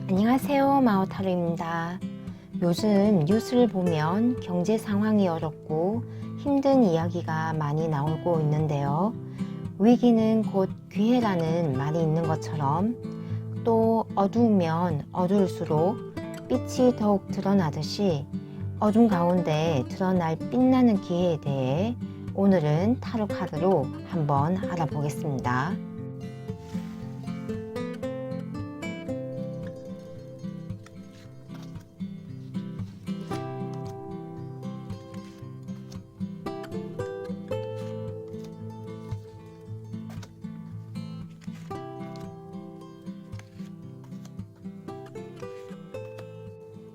안녕하세요, 마오타루입니다. 요즘 뉴스를 보면 경제 상황이 어렵고 힘든 이야기가 많이 나오고 있는데요. 위기는 곧 기회라는 말이 있는 것처럼 또 어두우면 어두울수록 빛이 더욱 드러나듯이 어둠 가운데 드러날 빛나는 기회에 대해 오늘은 타로 카드로 한번 알아보겠습니다.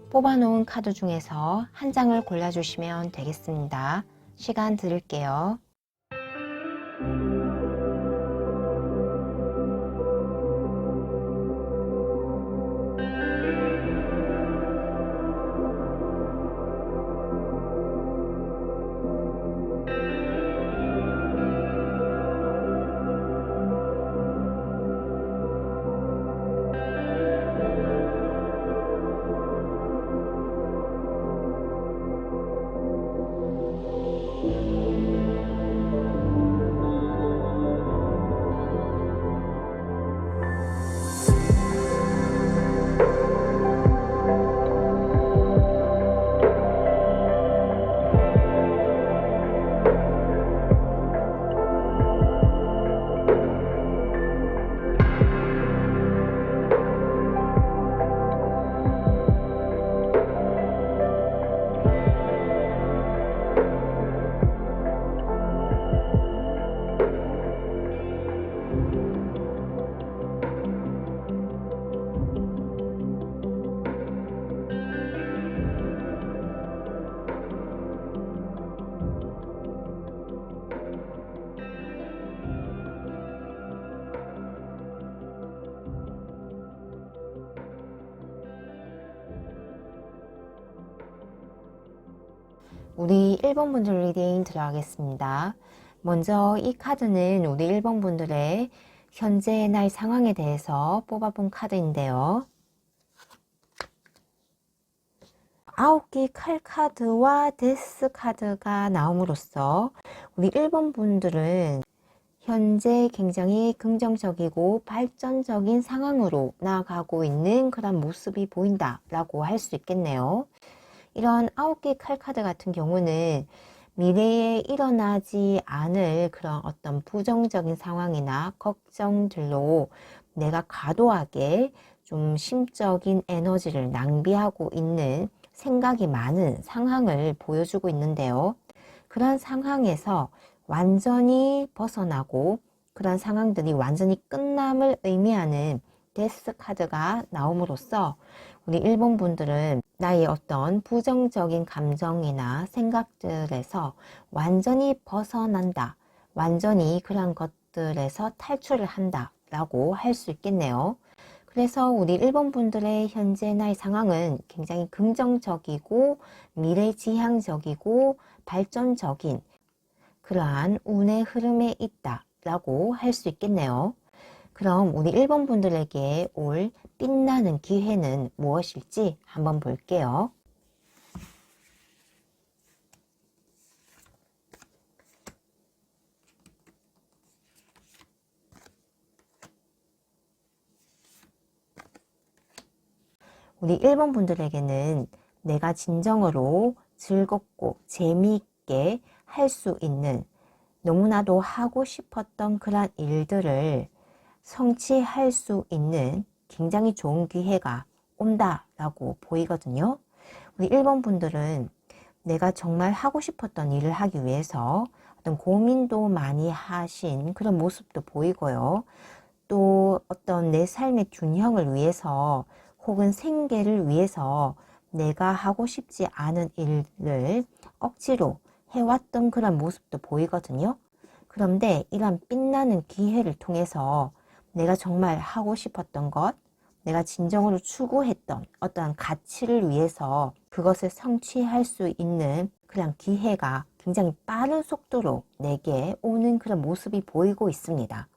뽑아놓은 카드 중에서 한 장을 골라주시면 되겠습니다. 시간 드릴게요. 우리 1번 분들 리딩 들어가겠습니다. 먼저 이 카드는 우리 1번 분들의 현재 날 상황에 대해서 뽑아본 카드인데요. 9개 칼 카드와 데스 카드가 나옴으로써 우리 1번 분들은 현재 굉장히 긍정적이고 발전적인 상황으로 나아가고 있는 그런 모습이 보인다 라고 할 수 있겠네요. 이런 9개 칼 카드 같은 경우는 미래에 일어나지 않을 그런 어떤 부정적인 상황이나 걱정들로 내가 과도하게 좀 심적인 에너지를 낭비하고 있는 생각이 많은 상황을 보여주고 있는데요. 그런 상황에서 완전히 벗어나고 그런 상황들이 완전히 끝남을 의미하는 데스 카드가 나옴으로써 우리 1번 분들은 나의 어떤 부정적인 감정이나 생각들에서 완전히 벗어난다. 완전히 그런 것들에서 탈출을 한다 라고 할 수 있겠네요. 그래서 우리 1번 분들의 현재 나의 상황은 굉장히 긍정적이고 미래지향적이고 발전적인 그러한 운의 흐름에 있다 라고 할 수 있겠네요. 그럼 우리 1번 분들에게 올 빛나는 기회는 무엇일지 한번 볼게요. 우리 1번 분들에게는 내가 진정으로 즐겁고 재미있게 할 수 있는 너무나도 하고 싶었던 그런 일들을 성취할 수 있는 굉장히 좋은 기회가 온다라고 보이거든요. 우리 1번 분들은 내가 정말 하고 싶었던 일을 하기 위해서 어떤 고민도 많이 하신 그런 모습도 보이고요. 또 어떤 내 삶의 균형을 위해서 혹은 생계를 위해서 내가 하고 싶지 않은 일을 억지로 해왔던 그런 모습도 보이거든요. 그런데 이런 빛나는 기회를 통해서 내가 정말 하고 싶었던 것, 내가 진정으로 추구했던 어떠한 가치를 위해서 그것을 성취할 수 있는 그런 기회가 굉장히 빠른 속도로 내게 오는 그런 모습이 보이고 있습니다.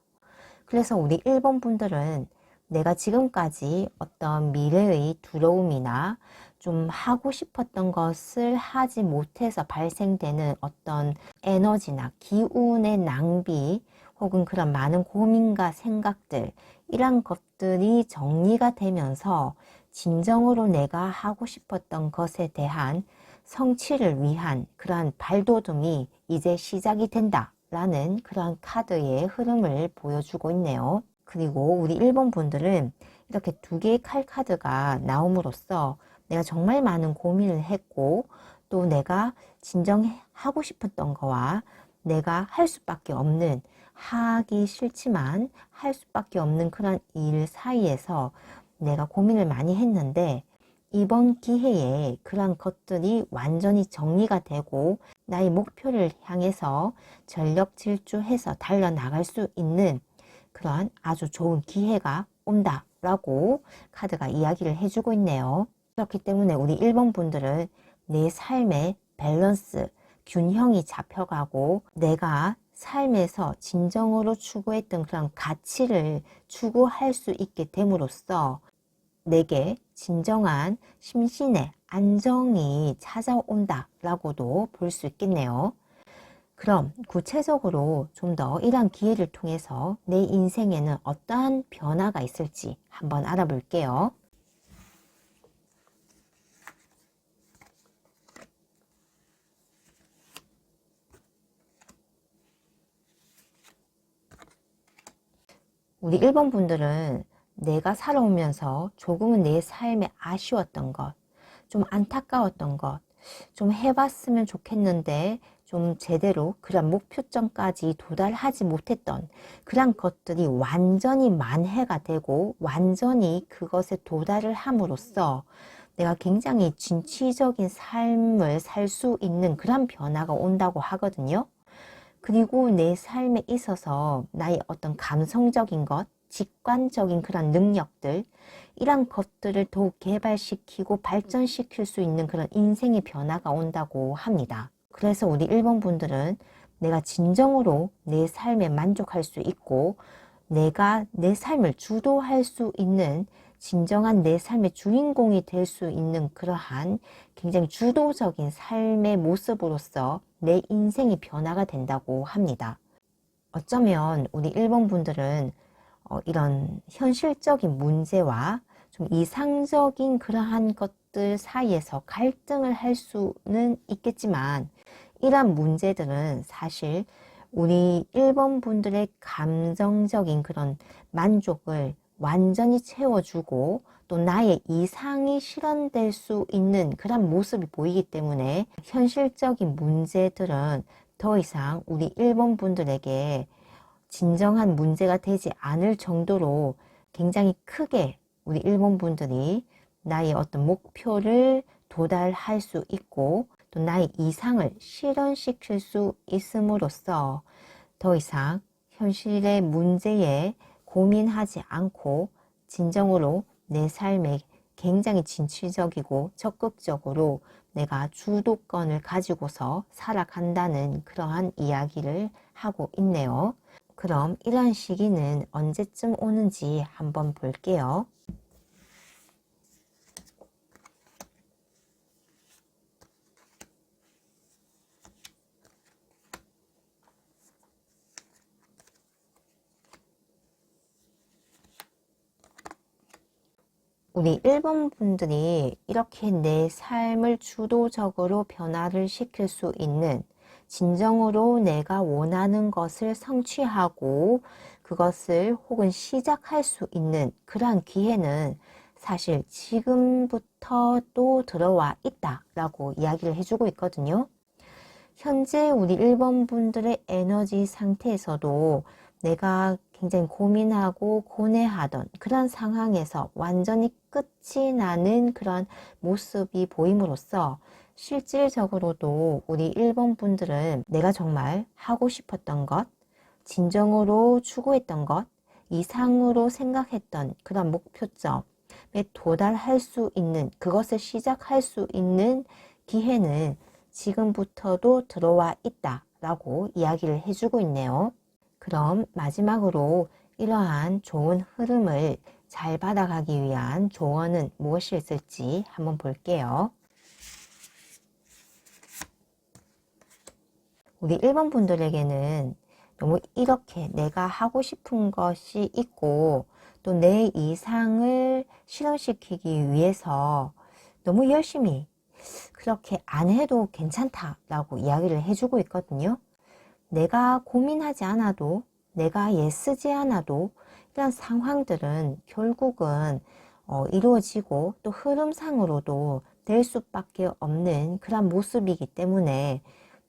그래서 우리 1번 분들은 내가 지금까지 어떤 미래의 두려움이나 좀 하고 싶었던 것을 하지 못해서 발생되는 어떤 에너지나 기운의 낭비 혹은 그런 많은 고민과 생각들, 이런 것들이 정리가 되면서 진정으로 내가 하고 싶었던 것에 대한 성취를 위한 그러한 발돋움이 이제 시작이 된다 라는 그런 카드의 흐름을 보여주고 있네요. 그리고 우리 1번 분들은 이렇게 두 개의 칼 카드가 나옴으로써 내가 정말 많은 고민을 했고 또 내가 진정하고 싶었던 거와 내가 할 수밖에 없는, 하기 싫지만 할 수밖에 없는 그런 일 사이에서 내가 고민을 많이 했는데 이번 기회에 그런 것들이 완전히 정리가 되고 나의 목표를 향해서 전력 질주해서 달려나갈 수 있는 그런 아주 좋은 기회가 온다 라고 카드가 이야기를 해주고 있네요. 그렇기 때문에 우리 1번 분들은 내 삶의 밸런스, 균형이 잡혀가고 내가 삶에서 진정으로 추구했던 그런 가치를 추구할 수 있게 됨으로써 내게 진정한 심신의 안정이 찾아온다 라고도 볼 수 있겠네요. 그럼 구체적으로 좀 더 이러한 기회를 통해서 내 인생에는 어떠한 변화가 있을지 한번 알아볼게요. 우리 1번 분들은 내가 살아오면서 조금은 내 삶에 아쉬웠던 것, 좀 안타까웠던 것, 좀 해봤으면 좋겠는데 좀 제대로 그런 목표점까지 도달하지 못했던 그런 것들이 완전히 만회가 되고 완전히 그것에 도달을 함으로써 내가 굉장히 진취적인 삶을 살 수 있는 그런 변화가 온다고 하거든요. 그리고 내 삶에 있어서 나의 어떤 감성적인 것, 직관적인 그런 능력들, 이런 것들을 더욱 개발시키고 발전시킬 수 있는 그런 인생의 변화가 온다고 합니다. 그래서 우리 1번 분들은 내가 진정으로 내 삶에 만족할 수 있고 내가 내 삶을 주도할 수 있는 진정한 내 삶의 주인공이 될 수 있는 그러한 굉장히 주도적인 삶의 모습으로서 내 인생이 변화가 된다고 합니다. 어쩌면 우리 1번 분들은 이런 현실적인 문제와 좀 이상적인 그러한 것들 사이에서 갈등을 할 수는 있겠지만 이러한 문제들은 사실 우리 1번 분들의 감정적인 그런 만족을 완전히 채워주고 또 나의 이상이 실현될 수 있는 그런 모습이 보이기 때문에 현실적인 문제들은 더 이상 우리 1번 분들에게 진정한 문제가 되지 않을 정도로 굉장히 크게 우리 1번 분들이 나의 어떤 목표를 도달할 수 있고 또 나의 이상을 실현시킬 수 있음으로써 더 이상 현실의 문제에 고민하지 않고 진정으로 내 삶에 굉장히 진취적이고 적극적으로 내가 주도권을 가지고서 살아간다는 그러한 이야기를 하고 있네요. 그럼 이러한 시기는 언제쯤 오는지 한번 볼게요. 우리 1번 분들이 이렇게 내 삶을 주도적으로 변화를 시킬 수 있는 진정으로 내가 원하는 것을 성취하고 그것을 혹은 시작할 수 있는 그러한 기회는 사실 지금부터 또 들어와 있다라고 이야기를 해주고 있거든요. 현재 우리 1번 분들의 에너지 상태에서도 내가 굉장히 고민하고 고뇌하던 그런 상황에서 완전히 끝이 나는 그런 모습이 보임으로써 실질적으로도 우리 1번 분들은 내가 정말 하고 싶었던 것, 진정으로 추구했던 것, 이상으로 생각했던 그런 목표점에 도달할 수 있는, 그것을 시작할 수 있는 기회는 지금부터도 들어와 있다 라고 이야기를 해주고 있네요. 그럼 마지막으로 이러한 좋은 흐름을 잘 받아가기 위한 조언은 무엇이 있을지 한번 볼게요. 우리 1번 분들에게는 너무 이렇게 내가 하고 싶은 것이 있고 또 내 이상을 실현시키기 위해서 너무 열심히 그렇게 안 해도 괜찮다라고 이야기를 해주고 있거든요. 내가 고민하지 않아도, 내가 애쓰지 않아도 이런 상황들은 결국은 이루어지고 또 흐름상으로도 될 수밖에 없는 그런 모습이기 때문에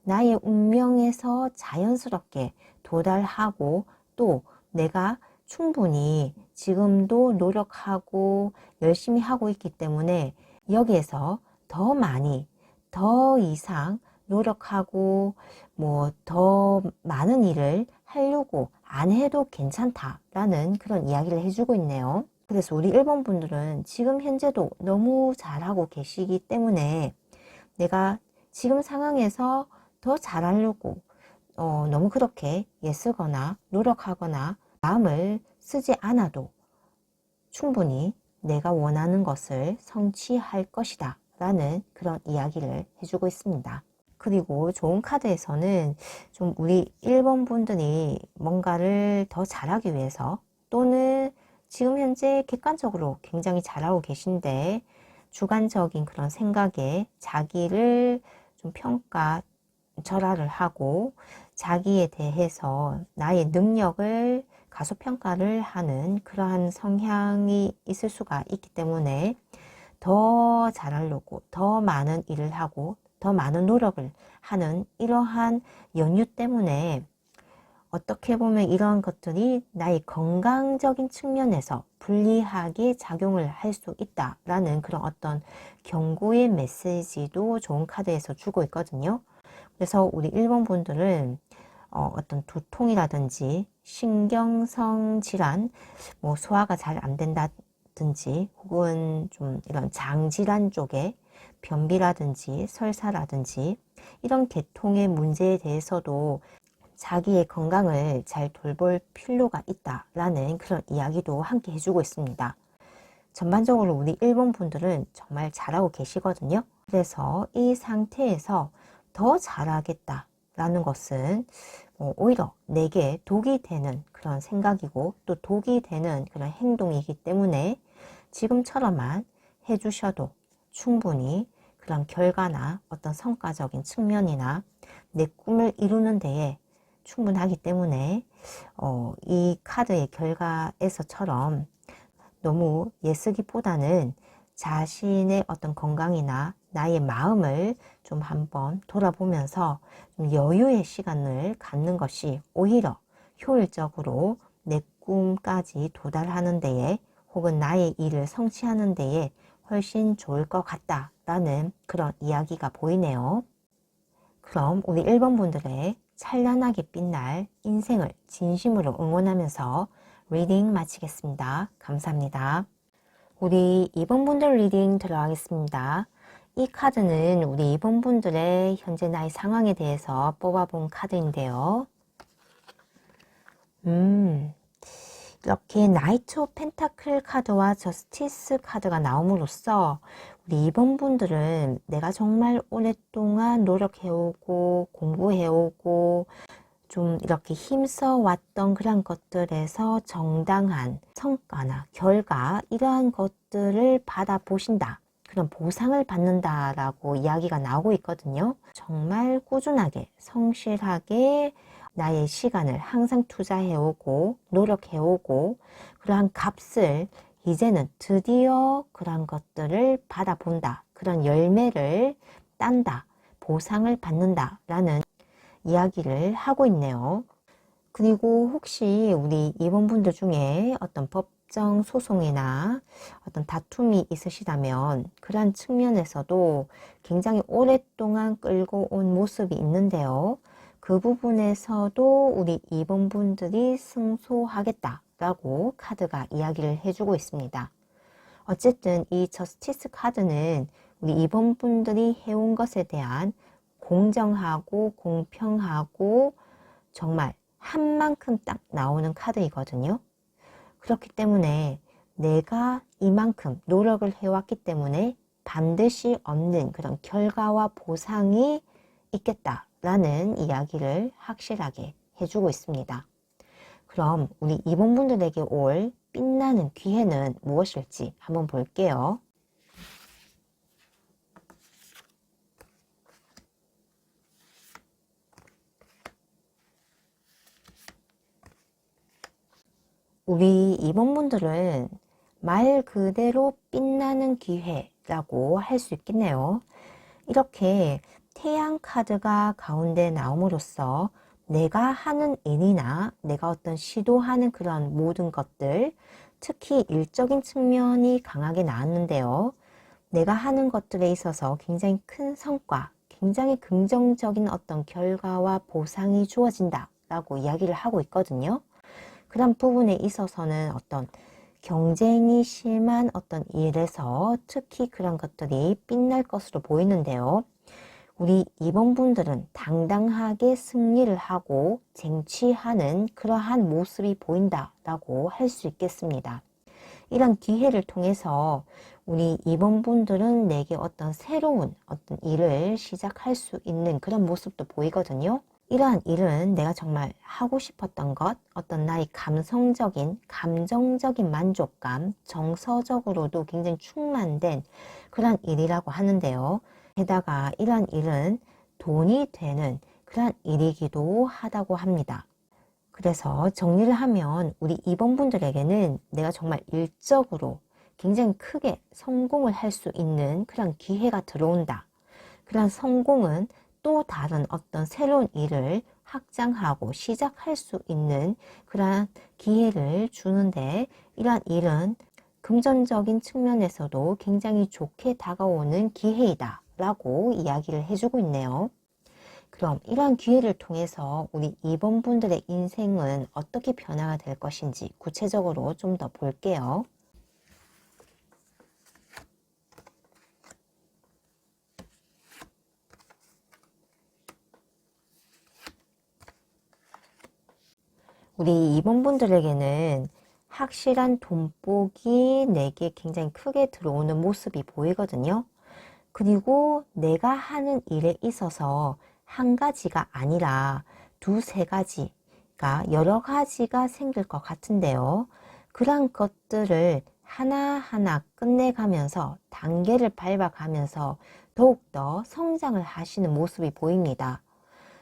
나의 운명에서 자연스럽게 도달하고 또 내가 충분히 지금도 노력하고 열심히 하고 있기 때문에 여기에서 더 많이, 더 이상 노력하고 뭐 더 많은 일을 하려고 안 해도 괜찮다라는 그런 이야기를 해주고 있네요. 그래서 우리 1번 분들은 지금 현재도 너무 잘하고 계시기 때문에 내가 지금 상황에서 더 잘하려고 너무 그렇게 애쓰거나 노력하거나 마음을 쓰지 않아도 충분히 내가 원하는 것을 성취할 것이다 라는 그런 이야기를 해주고 있습니다. 그리고 좋은 카드에서는 좀 우리 1번 분들이 뭔가를 더 잘하기 위해서 또는 지금 현재 객관적으로 굉장히 잘하고 계신데 주관적인 그런 생각에 자기를 좀 평가 절하를 하고 자기에 대해서 나의 능력을 가소평가를 하는 그러한 성향이 있을 수가 있기 때문에 더 잘하려고 더 많은 일을 하고 더 많은 노력을 하는 이러한 연유 때문에 어떻게 보면 이러한 것들이 나의 건강적인 측면에서 불리하게 작용을 할 수 있다라는 그런 어떤 경고의 메시지도 좋은 카드에서 주고 있거든요. 그래서 우리 1번 분들은 어떤 두통이라든지 신경성 질환, 뭐 소화가 잘 안 된다든지 혹은 좀 이런 장질환 쪽에 변비라든지 설사라든지 이런 계통의 문제에 대해서도 자기의 건강을 잘 돌볼 필요가 있다라는 그런 이야기도 함께 해주고 있습니다. 전반적으로 우리 1번 분들은 정말 잘하고 계시거든요. 그래서 이 상태에서 더 잘하겠다라는 것은 오히려 내게 독이 되는 그런 생각이고 또 독이 되는 그런 행동이기 때문에 지금처럼만 해주셔도 충분히 그런 결과나 어떤 성과적인 측면이나 내 꿈을 이루는 데에 충분하기 때문에 이 카드의 결과에서처럼 너무 애쓰기보다는 자신의 어떤 건강이나 나의 마음을 좀 한번 돌아보면서 좀 여유의 시간을 갖는 것이 오히려 효율적으로 내 꿈까지 도달하는 데에 혹은 나의 일을 성취하는 데에 훨씬 좋을 것 같다라는 그런 이야기가 보이네요. 그럼 우리 1번 분들의 찬란하게 빛날 인생을 진심으로 응원하면서 리딩 마치겠습니다. 감사합니다. 우리 2번 분들 리딩 들어가겠습니다. 이 카드는 우리 2번 분들의 현재 나의 상황에 대해서 뽑아본 카드인데요. 이렇게 나이트 오브 펜타클 카드와 저스티스 카드가 나옴으로써 우리 2번 분들은 내가 정말 오랫동안 노력해오고 공부해오고 좀 이렇게 힘써 왔던 그런 것들에서 정당한 성과나 결과 이러한 것들을 받아보신다. 그런 보상을 받는다라고 이야기가 나오고 있거든요. 정말 꾸준하게 성실하게 나의 시간을 항상 투자해오고 노력해오고 그러한 값을 이제는 드디어 그런 것들을 받아본다. 그런 열매를 딴다. 보상을 받는다. 라는 이야기를 하고 있네요. 그리고 혹시 우리 2번 분들 중에 어떤 법정 소송이나 어떤 다툼이 있으시다면 그러한 측면에서도 굉장히 오랫동안 끌고 온 모습이 있는데요. 그 부분에서도 우리 2번 분들이 승소하겠다라고 카드가 이야기를 해주고 있습니다. 어쨌든 이 저스티스 카드는 우리 2번 분들이 해온 것에 대한 공정하고 공평하고 정말 한 만큼 딱 나오는 카드이거든요. 그렇기 때문에 내가 이만큼 노력을 해왔기 때문에 반드시 얻는 그런 결과와 보상이 있겠다라는 이야기를 확실하게 해주고 있습니다. 그럼 우리 이번분들에게 올 빛나는 기회는 무엇일지 한번 볼게요. 우리 이번분들은 말 그대로 빛나는 기회라고 할 수 있겠네요. 이렇게 태양 카드가 가운데 나옴으로써 내가 하는 일이나 내가 어떤 시도하는 그런 모든 것들, 특히 일적인 측면이 강하게 나왔는데요. 내가 하는 것들에 있어서 굉장히 큰 성과, 굉장히 긍정적인 어떤 결과와 보상이 주어진다 라고 이야기를 하고 있거든요. 그런 부분에 있어서는 어떤 경쟁이 심한 어떤 일에서 특히 그런 것들이 빛날 것으로 보이는데요. 우리 이번 분들은 당당하게 승리를 하고 쟁취하는 그러한 모습이 보인다라고 할 수 있겠습니다. 이런 기회를 통해서 우리 이번 분들은 내게 어떤 새로운 어떤 일을 시작할 수 있는 그런 모습도 보이거든요. 이러한 일은 내가 정말 하고 싶었던 것, 어떤 나의 감정적인 만족감, 정서적으로도 굉장히 충만된 그런 일이라고 하는데요. 게다가 이러한 일은 돈이 되는 그런 일이기도 하다고 합니다. 그래서 정리를 하면 우리 이번 분들에게는 내가 정말 일적으로 굉장히 크게 성공을 할 수 있는 그런 기회가 들어온다. 그런 성공은 또 다른 어떤 새로운 일을 확장하고 시작할 수 있는 그러한 기회를 주는데, 이러한 일은 금전적인 측면에서도 굉장히 좋게 다가오는 기회이다 라고 이야기를 해주고 있네요. 그럼 이러한 기회를 통해서 우리 이번 분들의 인생은 어떻게 변화가 될 것인지 구체적으로 좀 더 볼게요. 우리 이번 분들에게는 확실한 돈복이 내게 굉장히 크게 들어오는 모습이 보이거든요. 그리고 내가 하는 일에 있어서 한 가지가 아니라 두세 가지가 여러 가지가 생길 것 같은데요. 그런 것들을 하나하나 끝내가면서 단계를 밟아가면서 더욱더 성장을 하시는 모습이 보입니다.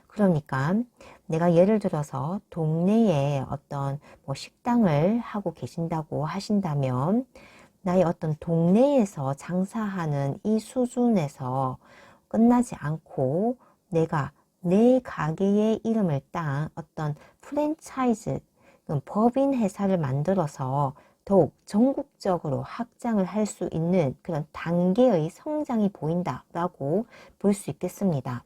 그러니까 내가 예를 들어서 동네에 어떤 식당을 하고 계신다고 하신다면, 나의 어떤 동네에서 장사하는 이 수준에서 끝나지 않고 내가 내 가게의 이름을 딴 어떤 프랜차이즈, 법인 회사를 만들어서 더욱 전국적으로 확장을 할 수 있는 그런 단계의 성장이 보인다라고 볼 수 있겠습니다.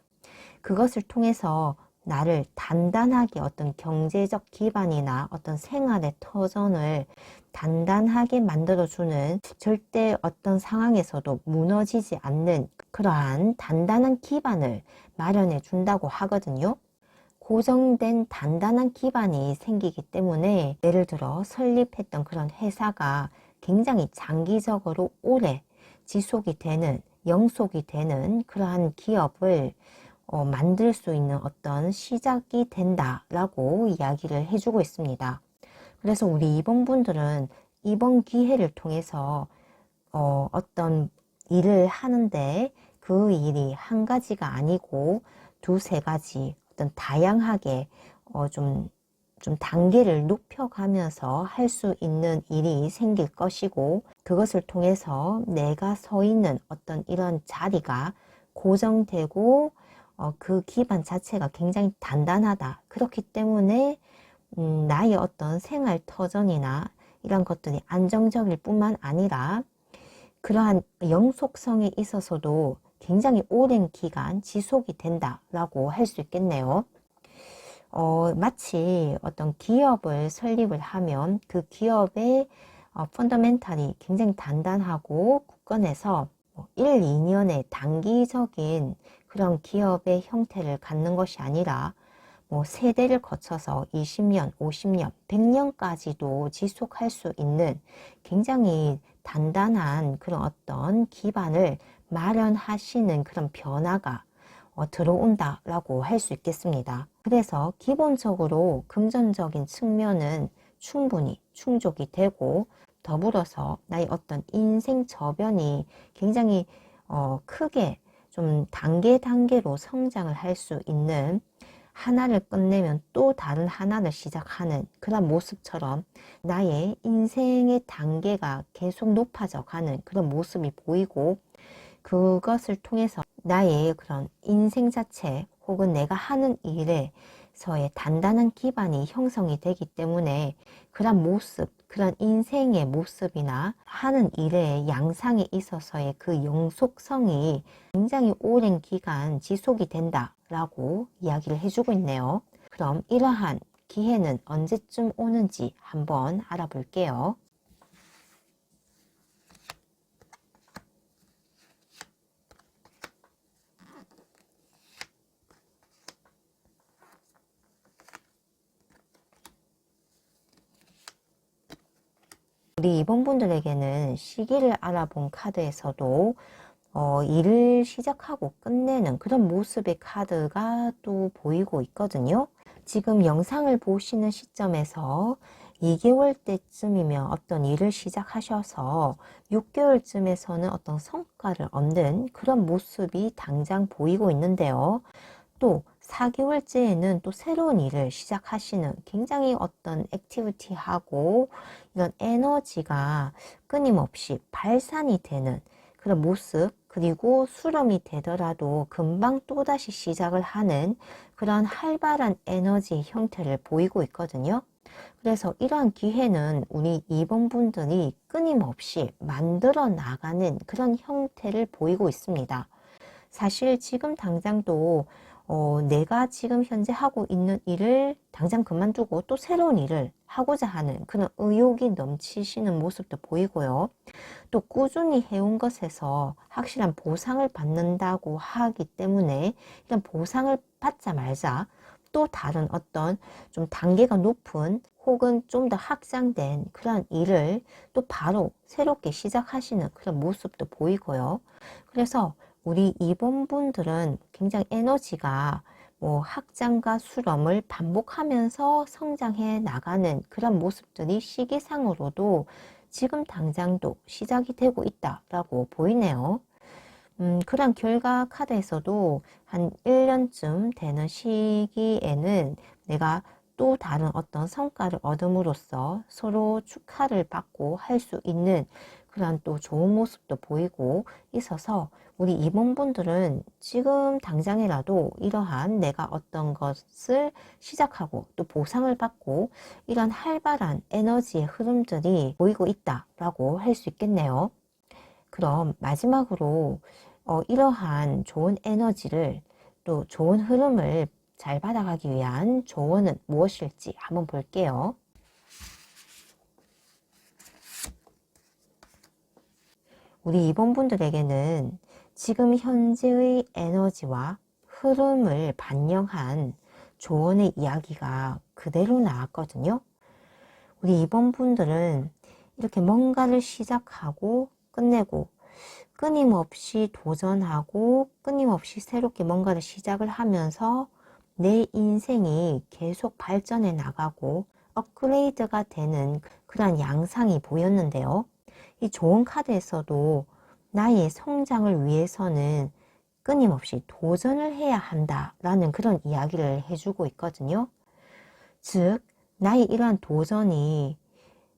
그것을 통해서 나를 단단하게 어떤 경제적 기반이나 어떤 생활의 터전을 단단하게 만들어주는, 절대 어떤 상황에서도 무너지지 않는 그러한 단단한 기반을 마련해 준다고 하거든요. 고정된 단단한 기반이 생기기 때문에 예를 들어 설립했던 그런 회사가 굉장히 장기적으로 오래 지속이 되는, 영속이 되는 그러한 기업을 만들 수 있는 어떤 시작이 된다라고 이야기를 해주고 있습니다. 그래서 우리 이번 분들은 이번 기회를 통해서 어떤 일을 하는데 그 일이 한 가지가 아니고 두세 가지 어떤 다양하게 좀 단계를 높여가면서 할 수 있는 일이 생길 것이고, 그것을 통해서 내가 서 있는 어떤 이런 자리가 고정되고 그 기반 자체가 굉장히 단단하다. 그렇기 때문에 나의 어떤 생활 터전이나 이런 것들이 안정적일 뿐만 아니라 그러한 영속성에 있어서도 굉장히 오랜 기간 지속이 된다라고 할 수 있겠네요. 마치 어떤 기업을 설립을 하면 그 기업의 펀더멘탈이 굉장히 단단하고 굳건해서 1, 2년의 단기적인 그런 기업의 형태를 갖는 것이 아니라 뭐 세대를 거쳐서 20년, 50년, 100년까지도 지속할 수 있는 굉장히 단단한 그런 어떤 기반을 마련하시는 그런 변화가 들어온다라고 할 수 있겠습니다. 그래서 기본적으로 금전적인 측면은 충분히 충족이 되고, 더불어서 나의 어떤 인생 저변이 굉장히 크게 좀 단계로 성장을 할 수 있는, 하나를 끝내면 또 다른 하나를 시작하는 그런 모습처럼 나의 인생의 단계가 계속 높아져 가는 그런 모습이 보이고, 그것을 통해서 나의 그런 인생 자체 혹은 내가 하는 일에서의 단단한 기반이 형성이 되기 때문에, 그런 모습, 그런 인생의 모습이나 하는 일의 양상에 있어서의 그 영속성이 굉장히 오랜 기간 지속이 된다라고 이야기를 해주고 있네요. 그럼 이러한 기회는 언제쯤 오는지 한번 알아볼게요. 우리 2번 분들에게는 시기를 알아본 카드에서도 일을 시작하고 끝내는 그런 모습의 카드가 또 보이고 있거든요. 지금 영상을 보시는 시점에서 2개월 때쯤이면 어떤 일을 시작하셔서 6개월쯤에서는 어떤 성과를 얻는 그런 모습이 당장 보이고 있는데요. 또 4개월째에는 또 새로운 일을 시작하시는 굉장히 어떤 액티비티하고 이런 에너지가 끊임없이 발산이 되는 그런 모습, 그리고 수렴이 되더라도 금방 또다시 시작을 하는 그런 활발한 에너지 형태를 보이고 있거든요. 그래서 이러한 기회는 우리 2번 분들이 끊임없이 만들어 나가는 그런 형태를 보이고 있습니다. 사실 지금 당장도 내가 지금 현재 하고 있는 일을 당장 그만두고 또 새로운 일을 하고자 하는 그런 의욕이 넘치시는 모습도 보이고요. 또 꾸준히 해온 것에서 확실한 보상을 받는다고 하기 때문에 이런 보상을 받자마자 또 다른 어떤 좀 단계가 높은 혹은 좀 더 확장된 그런 일을 또 바로 새롭게 시작하시는 그런 모습도 보이고요. 그래서 우리 2번 분들은 굉장히 에너지가 뭐 확장과 수렴을 반복하면서 성장해 나가는 그런 모습들이 시기상으로도 지금 당장도 시작이 되고 있다라고 보이네요. 그런 결과 카드에서도 한 1년쯤 되는 시기에는 내가 또 다른 어떤 성과를 얻음으로써 서로 축하를 받고 할 수 있는 그런 또 좋은 모습도 보이고 있어서, 우리 임원분들은 지금 당장이라도 이러한 내가 어떤 것을 시작하고 또 보상을 받고 이런 활발한 에너지의 흐름들이 보이고 있다라고 할 수 있겠네요. 그럼 마지막으로 이러한 좋은 에너지를 또 좋은 흐름을 잘 받아가기 위한 조언은 무엇일지 한번 볼게요. 우리 2번 분들에게는 지금 현재의 에너지와 흐름을 반영한 조언의 이야기가 그대로 나왔거든요. 우리 2번 분들은 이렇게 뭔가를 시작하고 끝내고 끊임없이 도전하고 끊임없이 새롭게 뭔가를 시작을 하면서 내 인생이 계속 발전해 나가고 업그레이드가 되는 그런 양상이 보였는데요. 이 좋은 카드에서도 나의 성장을 위해서는 끊임없이 도전을 해야 한다라는 그런 이야기를 해주고 있거든요. 즉, 나의 이러한 도전이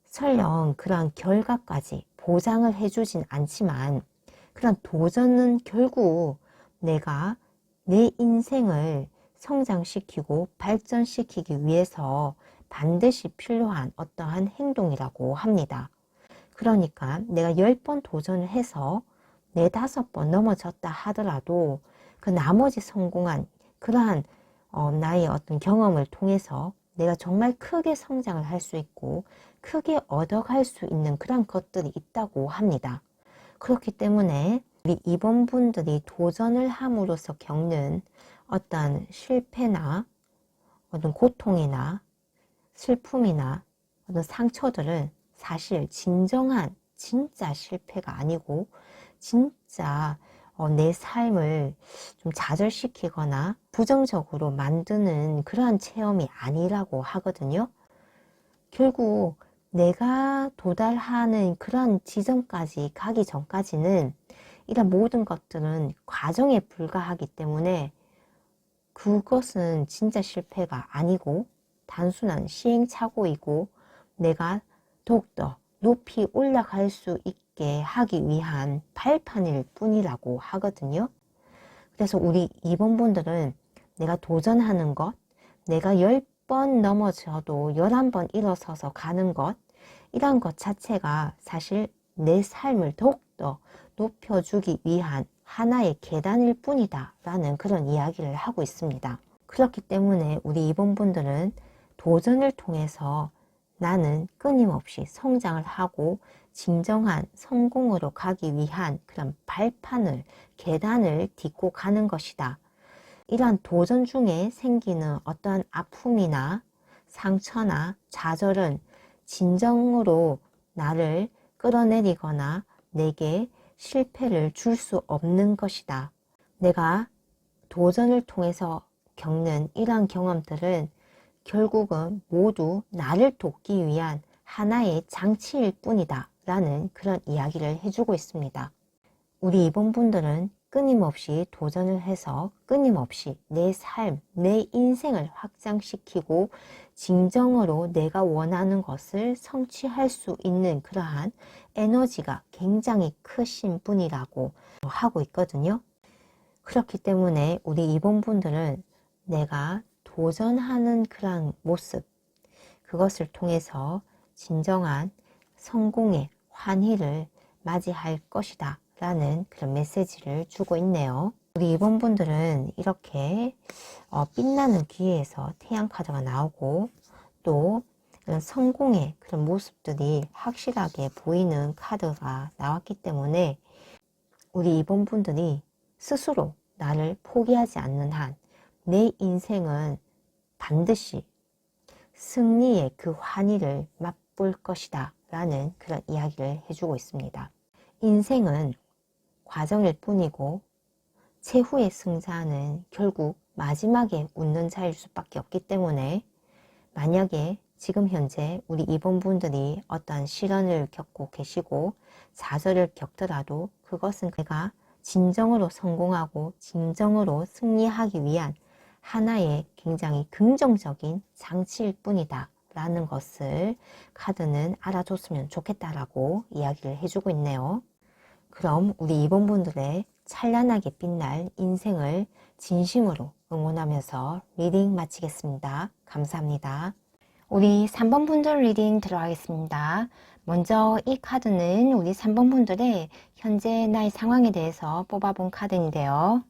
설령 그러한 결과까지 보장을 해주진 않지만, 그런 도전은 결국 내가 내 인생을 성장시키고 발전시키기 위해서 반드시 필요한 어떠한 행동이라고 합니다. 그러니까 내가 10번 도전을 해서 4, 5번 넘어졌다 하더라도 그 나머지 성공한 그러한 나의 어떤 경험을 통해서 내가 정말 크게 성장을 할 수 있고 크게 얻어갈 수 있는 그런 것들이 있다고 합니다. 그렇기 때문에 우리 2번 분들이 도전을 함으로써 겪는 어떤 실패나 어떤 고통이나 슬픔이나 어떤 상처들은 사실 진정한 진짜 실패가 아니고 진짜 내 삶을 좀 좌절시키거나 부정적으로 만드는 그러한 체험이 아니라고 하거든요. 결국 내가 도달하는 그런 지점까지 가기 전까지는 이런 모든 것들은 과정에 불과하기 때문에 그것은 진짜 실패가 아니고 단순한 시행착오이고 내가 더욱더 높이 올라갈 수 있게 하기 위한 발판일 뿐이라고 하거든요. 그래서 우리 2번 분들은 내가 도전하는 것, 내가 10번 넘어져도 11번 일어서서 가는 것, 이런 것 자체가 사실 내 삶을 더욱더 높여주기 위한 하나의 계단일 뿐이다 라는 그런 이야기를 하고 있습니다. 그렇기 때문에 우리 2번 분들은 도전을 통해서 나는 끊임없이 성장을 하고 진정한 성공으로 가기 위한 그런 발판을, 계단을 딛고 가는 것이다. 이러한 도전 중에 생기는 어떠한 아픔이나 상처나 좌절은 진정으로 나를 끌어내리거나 내게 실패를 줄 수 없는 것이다. 내가 도전을 통해서 겪는 이러한 경험들은 결국은 모두 나를 돕기 위한 하나의 장치일 뿐이다 라는 그런 이야기를 해주고 있습니다. 우리 2번 분들은 끊임없이 도전을 해서 끊임없이 내 삶, 내 인생을 확장시키고 진정으로 내가 원하는 것을 성취할 수 있는 그러한 에너지가 굉장히 크신 분이라고 하고 있거든요. 그렇기 때문에 우리 2번 분들은 내가 도전하는 그런 모습, 그것을 통해서 진정한 성공의 환희를 맞이할 것이다 라는 그런 메시지를 주고 있네요. 우리 2번 분들은 이렇게 빛나는 귀에서 태양 카드가 나오고 또 이런 성공의 그런 모습들이 확실하게 보이는 카드가 나왔기 때문에 우리 2번 분들이 스스로 나를 포기하지 않는 한 내 인생은 반드시 승리의 그 환희를 맛볼 것이다 라는 그런 이야기를 해주고 있습니다. 인생은 과정일 뿐이고 최후의 승자는 결국 마지막에 웃는 자일 수밖에 없기 때문에 만약에 지금 현재 우리 2번 분들이 어떤 시련을 겪고 계시고 좌절을 겪더라도 그것은 내가 진정으로 성공하고 진정으로 승리하기 위한 하나의 굉장히 긍정적인 장치일 뿐이다 라는 것을 카드는 알아줬으면 좋겠다라고 이야기를 해주고 있네요. 그럼 우리 2번 분들의 찬란하게 빛날 인생을 진심으로 응원하면서 리딩 마치겠습니다. 감사합니다. 우리 3번 분들 리딩 들어가겠습니다. 먼저 이 카드는 우리 3번 분들의 현재 나의 상황에 대해서 뽑아본 카드인데요.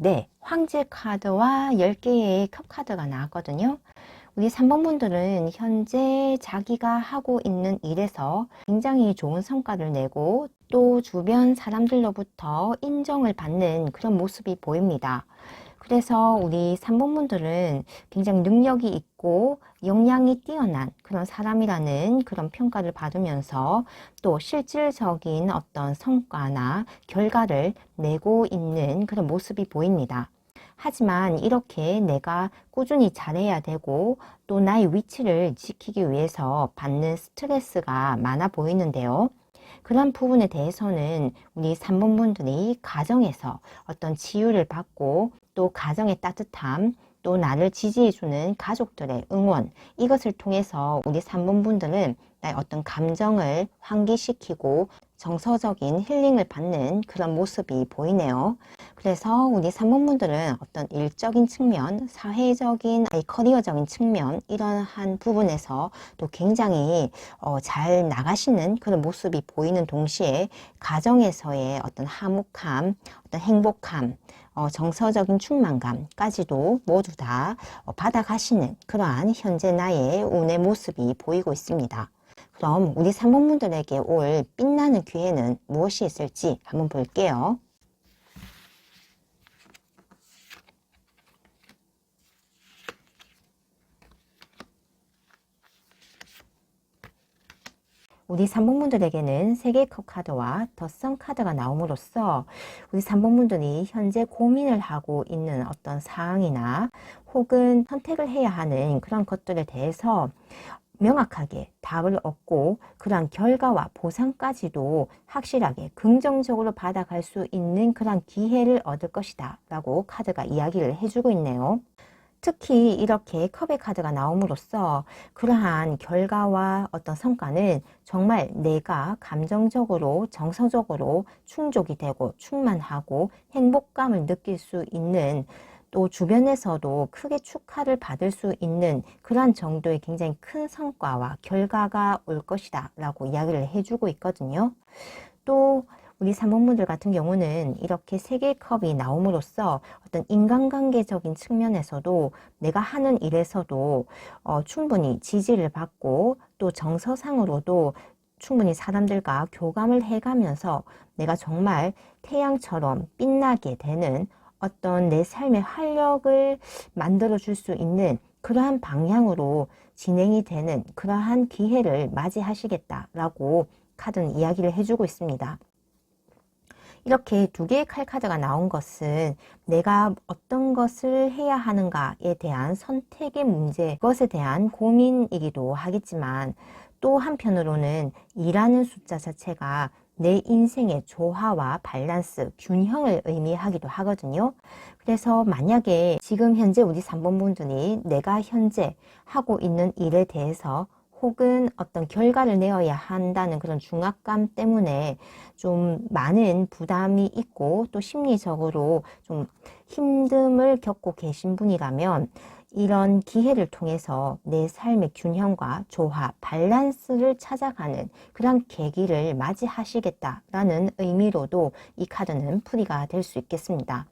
네. 황제 카드와 10개의 컵 카드가 나왔거든요. 우리 3번 분들은 현재 자기가 하고 있는 일에서 굉장히 좋은 성과를 내고 또 주변 사람들로부터 인정을 받는 그런 모습이 보입니다. 그래서 우리 3번 분들은 굉장히 능력이 있고 역량이 뛰어난 그런 사람이라는 그런 평가를 받으면서 또 실질적인 어떤 성과나 결과를 내고 있는 그런 모습이 보입니다. 하지만 이렇게 내가 꾸준히 잘해야 되고 또 나의 위치를 지키기 위해서 받는 스트레스가 많아 보이는데요. 그런 부분에 대해서는 우리 3번 분들이 가정에서 어떤 치유를 받고 또 가정의 따뜻함, 또 나를 지지해주는 가족들의 응원, 이것을 통해서 우리 3번 분들은 나의 어떤 감정을 환기시키고 정서적인 힐링을 받는 그런 모습이 보이네요. 그래서 우리 3번 분들은 어떤 일적인 측면, 사회적인, 커리어적인 측면, 이러한 부분에서 또 굉장히 잘 나가시는 그런 모습이 보이는 동시에 가정에서의 어떤 화목함, 어떤 행복함, 정서적인 충만감까지도 모두 다 받아가시는 그러한 현재 나의 운의 모습이 보이고 있습니다. 그럼 우리 3번 분들에게 올 빛나는 기회는 무엇이 있을지 한번 볼게요. 우리 3번 분들에게는 3개의 컵 카드와 더 선 카드가 나옴으로써 우리 3번 분들이 현재 고민을 하고 있는 어떤 사항이나 혹은 선택을 해야 하는 그런 것들에 대해서 명확하게 답을 얻고 그러한 결과와 보상까지도 확실하게 긍정적으로 받아갈 수 있는 그런 기회를 얻을 것이다 라고 카드가 이야기를 해주고 있네요. 특히 이렇게 컵의 카드가 나옴으로써 그러한 결과와 어떤 성과는 정말 내가 감정적으로 정서적으로 충족이 되고 충만하고 행복감을 느낄 수 있는, 또 주변에서도 크게 축하를 받을 수 있는 그러한 정도의 굉장히 큰 성과와 결과가 올 것이다 라고 이야기를 해주고 있거든요. 또 우리 사모님들 같은 경우는 이렇게 3개의 컵이 나옴으로써 어떤 인간관계적인 측면에서도 내가 하는 일에서도 충분히 지지를 받고 또 정서상으로도 충분히 사람들과 교감을 해가면서 내가 정말 태양처럼 빛나게 되는 어떤 내 삶의 활력을 만들어 줄 수 있는 그러한 방향으로 진행이 되는 그러한 기회를 맞이하시겠다라고 카드는 이야기를 해주고 있습니다. 이렇게 2개의 칼카드가 나온 것은 내가 어떤 것을 해야 하는가에 대한 선택의 문제, 그것에 대한 고민이기도 하겠지만 또 한편으로는 2라는 숫자 자체가 내 인생의 조화와 밸런스, 균형을 의미하기도 하거든요. 그래서 만약에 지금 현재 우리 3번 분들이 내가 현재 하고 있는 일에 대해서 혹은 어떤 결과를 내어야 한다는 그런 중압감 때문에 좀 많은 부담이 있고 또 심리적으로 좀 힘듦을 겪고 계신 분이라면 이런 기회를 통해서 내 삶의 균형과 조화, 밸런스를 찾아가는 그런 계기를 맞이하시겠다라는 의미로도 이 카드는 풀이가 될 수 있겠습니다.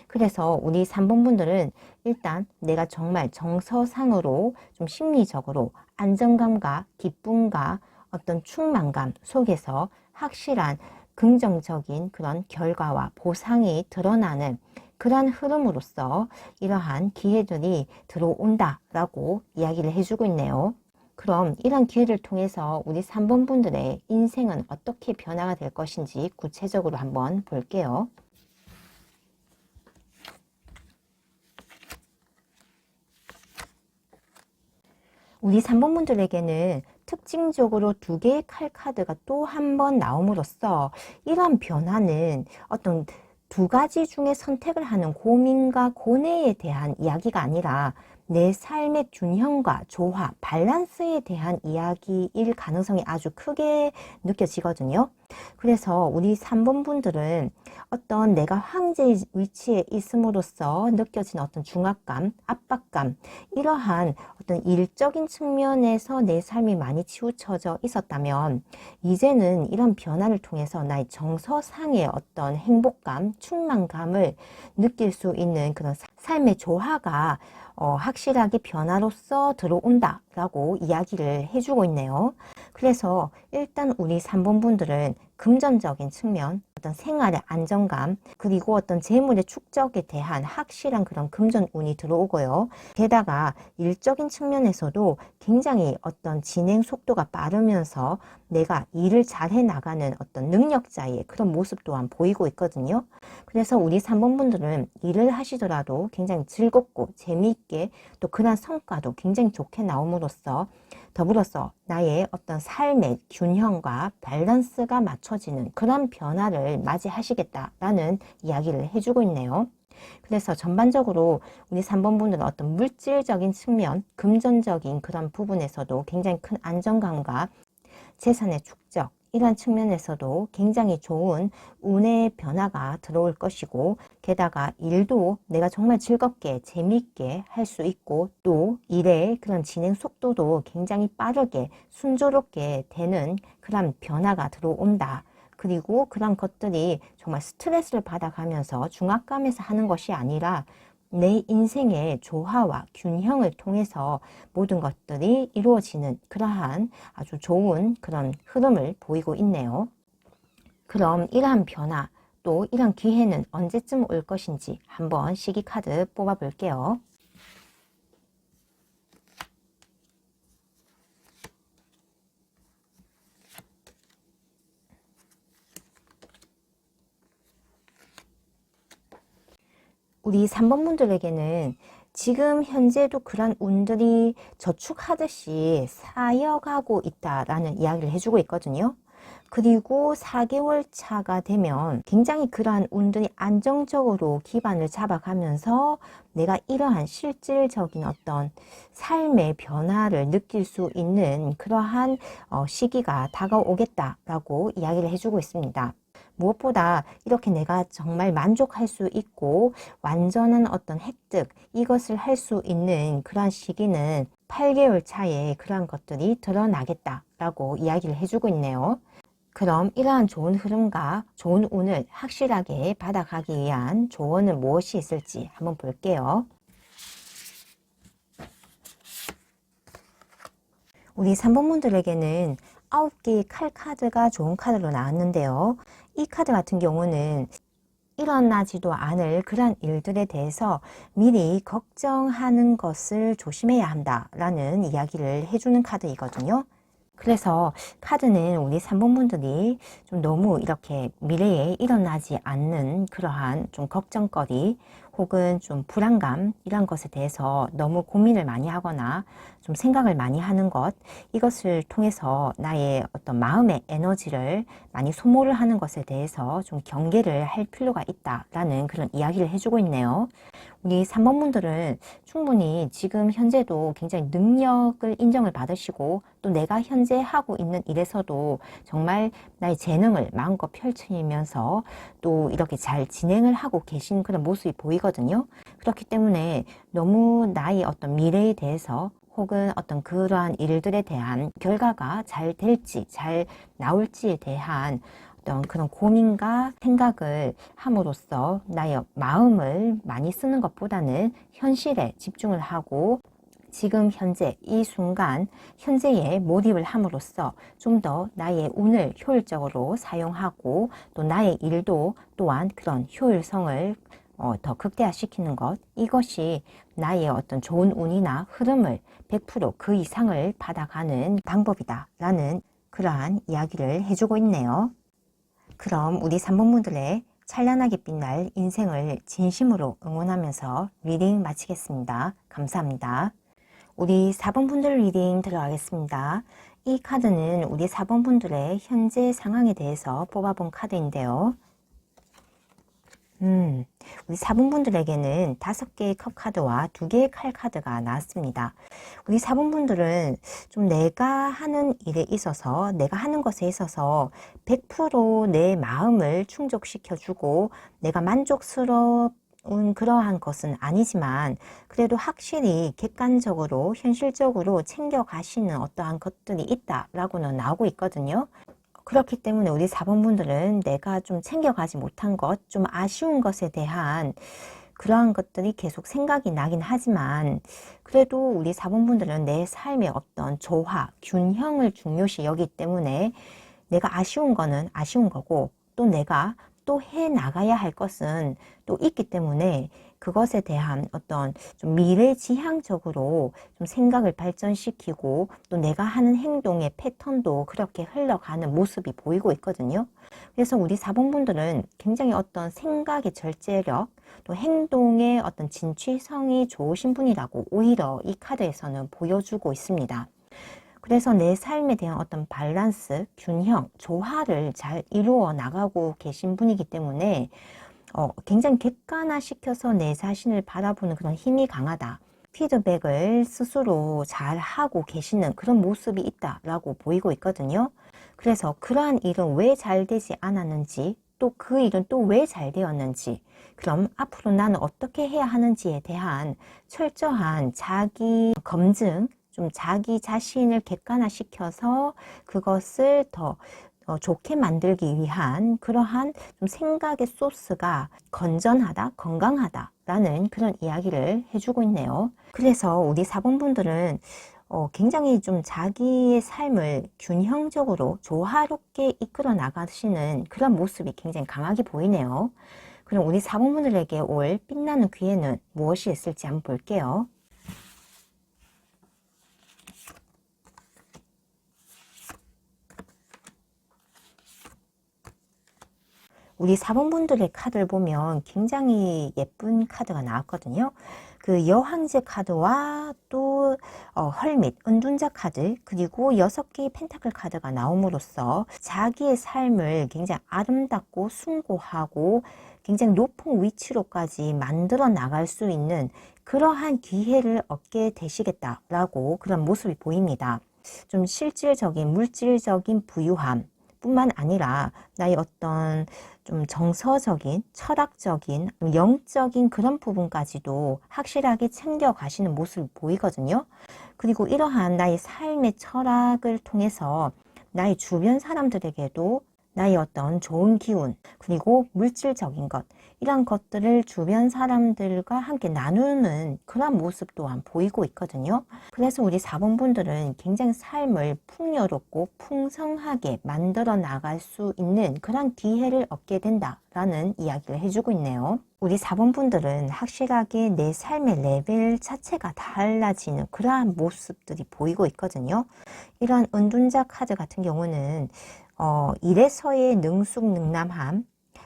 그래서 우리 3번 분들은 일단 내가 정말 정서상으로 좀 심리적으로 안정감과 기쁨과 어떤 충만감 속에서 확실한 긍정적인 그런 결과와 보상이 드러나는 그러한 흐름으로서 이러한 기회들이 들어온다라고 이야기를 해주고 있네요. 그럼 이런 기회를 통해서 우리 3번 분들의 인생은 어떻게 변화가 될 것인지 구체적으로 한번 볼게요. 우리 3번 분들에게는 특징적으로 2개의 칼카드가 또 한 번 나옴으로써 이런 변화는 어떤 2가지 중에 선택을 하는 고민과 고뇌에 대한 이야기가 아니라 내 삶의 균형과 조화, 밸런스에 대한 이야기일 가능성이 아주 크게 느껴지거든요. 그래서 우리 3번 분들은 어떤 내가 황제의 위치에 있음으로써 느껴진 어떤 중압감, 압박감, 이러한 어떤 일적인 측면에서 내 삶이 많이 치우쳐져 있었다면 이제는 이런 변화를 통해서 나의 정서상의 어떤 행복감, 충만감을 느낄 수 있는 그런 삶의 조화가 확실하게 변화로서 들어온다 라고 이야기를 해주고 있네요. 그래서 일단 우리 3번 분들은 금전적인 측면, 어떤 생활의 안정감, 그리고 어떤 재물의 축적에 대한 확실한 그런 금전운이 들어오고요. 게다가 일적인 측면에서도 굉장히 어떤 진행 속도가 빠르면서 내가 일을 잘 해나가는 어떤 능력자의 그런 모습 또한 보이고 있거든요. 그래서 우리 3번 분들은 일을 하시더라도 굉장히 즐겁고 재미있게 또 그런 성과도 굉장히 좋게 나옴으로써 더불어서 나의 어떤 삶의 균형과 밸런스가 맞춰지는 그런 변화를 맞이하시겠다라는 이야기를 해주고 있네요. 그래서 전반적으로 우리 3번 분들은 어떤 물질적인 측면, 금전적인 그런 부분에서도 굉장히 큰 안정감과 재산의 축적, 이러한 측면에서도 굉장히 좋은 운의 변화가 들어올 것이고, 게다가 일도 내가 정말 즐겁게 재미있게 할 수 있고 또 일의 그런 진행 속도도 굉장히 빠르게 순조롭게 되는 그런 변화가 들어온다. 그리고 그런 것들이 정말 스트레스를 받아가면서 중압감에서 하는 것이 아니라 내 인생의 조화와 균형을 통해서 모든 것들이 이루어지는 그러한 아주 좋은 그런 흐름을 보이고 있네요. 그럼 이러한 변화, 또 이런 기회는 언제쯤 올 것인지 한번 시기 카드 뽑아 볼게요. 우리 3번 분들에게는 지금 현재도 그런 운들이 저축하듯이 쌓여가고 있다라는 이야기를 해주고 있거든요. 그리고 4개월 차가 되면 굉장히 그러한 운들이 안정적으로 기반을 잡아가면서 내가 이러한 실질적인 어떤 삶의 변화를 느낄 수 있는 그러한 시기가 다가오겠다라고 이야기를 해주고 있습니다. 무엇보다 이렇게 내가 정말 만족할 수 있고 완전한 어떤 획득, 이것을 할 수 있는 그러한 시기는 8개월 차에 그러한 것들이 드러나겠다라고 이야기를 해주고 있네요. 그럼 이러한 좋은 흐름과 좋은 운을 확실하게 받아가기 위한 조언은 무엇이 있을지 한번 볼게요. 우리 3번 분들에게는 9개의 칼 카드가 좋은 카드로 나왔는데요. 이 카드 같은 경우는 일어나지도 않을 그런 일들에 대해서 미리 걱정하는 것을 조심해야 한다라는 이야기를 해주는 카드이거든요. 그래서 카드는 우리 3번 분들이 좀 너무 이렇게 미래에 일어나지 않는 그러한 좀 걱정거리 혹은 좀 불안감 이런 것에 대해서 너무 고민을 많이 하거나 좀 생각을 많이 하는 것, 이것을 통해서 나의 어떤 마음의 에너지를 많이 소모를 하는 것에 대해서 좀 경계를 할 필요가 있다라는 그런 이야기를 해주고 있네요. 우리 3번 분들은 충분히 지금 현재도 굉장히 능력을 인정을 받으시고 또 내가 현재 하고 있는 일에서도 정말 나의 재능을 마음껏 펼치면서 또 이렇게 잘 진행을 하고 계신 그런 모습이 보이거든요. 그렇기 때문에 너무 나의 어떤 미래에 대해서 혹은 어떤 그러한 일들에 대한 결과가 잘 될지 잘 나올지에 대한 어떤 그런 고민과 생각을 함으로써 나의 마음을 많이 쓰는 것보다는 현실에 집중을 하고 지금 현재 이 순간 현재에 몰입을 함으로써 좀 더 나의 운을 효율적으로 사용하고 또 나의 일도 또한 그런 효율성을 더 극대화시키는 것, 이것이 나의 어떤 좋은 운이나 흐름을 100%그 이상을 받아가는 방법이다 라는 그러한 이야기를 해주고 있네요. 그럼 우리 3번 분들의 찬란하게 빛날 인생을 진심으로 응원하면서 리딩 마치겠습니다. 감사합니다. 우리 4번 분들 리딩 들어가겠습니다. 이 카드는 우리 4번 분들의 현재 상황에 대해서 뽑아본 카드인데요. 우리 4번 분들에게는 5개의 컵 카드와 2개의 칼 카드가 나왔습니다. 우리 4번 분들은 좀 내가 하는 일에 있어서 내가 하는 것에 있어서 100%내 마음을 충족시켜주고 내가 만족스러운 그러한 것은 아니지만 그래도 확실히 객관적으로 현실적으로 챙겨가시는 어떠한 것들이 있다라고는 나오고 있거든요. 그렇기 때문에 우리 4번 분들은 내가 좀 챙겨가지 못한 것, 좀 아쉬운 것에 대한 그러한 것들이 계속 생각이 나긴 하지만 그래도 우리 4번 분들은 내 삶의 어떤 조화, 균형을 중요시 여기기 때문에 내가 아쉬운 거는 아쉬운 거고 또 내가 또 해 나가야 할 것은 또 있기 때문에 그것에 대한 어떤 좀 미래지향적으로 좀 생각을 발전시키고 또 내가 하는 행동의 패턴도 그렇게 흘러가는 모습이 보이고 있거든요. 그래서 우리 4번 분들은 굉장히 어떤 생각의 절제력 또 행동의 어떤 진취성이 좋으신 분이라고 오히려 이 카드에서는 보여주고 있습니다. 그래서 내 삶에 대한 어떤 밸런스, 균형, 조화를 잘 이루어 나가고 계신 분이기 때문에 굉장히 객관화시켜서 내 자신을 바라보는 그런 힘이 강하다. 피드백을 스스로 잘 하고 계시는 그런 모습이 있다라고 보이고 있거든요. 그래서 그러한 일은 왜 잘 되지 않았는지, 또 그 일은 또 왜 잘 되었는지, 그럼 앞으로 나는 어떻게 해야 하는지에 대한 철저한 자기 검증, 좀 자기 자신을 객관화시켜서 그것을 더 좋게 만들기 위한 그러한 좀 생각의 소스가 건전하다, 건강하다 라는 그런 이야기를 해주고 있네요. 그래서 우리 4번 분들은 굉장히 좀 자기의 삶을 균형적으로 조화롭게 이끌어 나가시는 그런 모습이 굉장히 강하게 보이네요. 그럼 우리 4번 분들에게 올 빛나는 기회는 무엇이 있을지 한번 볼게요. 우리 4번분들의 카드를 보면 굉장히 예쁜 카드가 나왔거든요. 그 여황제 카드와 또 헐밋, 은둔자 카드, 그리고 6개의 펜타클 카드가 나옴으로써 자기의 삶을 굉장히 아름답고 숭고하고 굉장히 높은 위치로까지 만들어 나갈 수 있는 그러한 기회를 얻게 되시겠다라고 그런 모습이 보입니다. 좀 실질적인 물질적인 부유함 뿐만 아니라 나의 어떤 좀 정서적인, 철학적인, 영적인 그런 부분까지도 확실하게 챙겨 가시는 모습이 보이거든요. 그리고 이러한 나의 삶의 철학을 통해서 나의 주변 사람들에게도 나의 어떤 좋은 기운, 그리고 물질적인 것, 이런 것들을 주변 사람들과 함께 나누는 그런 모습 또한 보이고 있거든요. 그래서 우리 4번분들은 굉장히 삶을 풍요롭고 풍성하게 만들어 나갈 수 있는 그런 기회를 얻게 된다라는 이야기를 해주고 있네요. 우리 4번분들은 확실하게 내 삶의 레벨 자체가 달라지는 그러한 모습들이 보이고 있거든요. 이런 은둔자 카드 같은 경우는 일에서의 능숙능남함,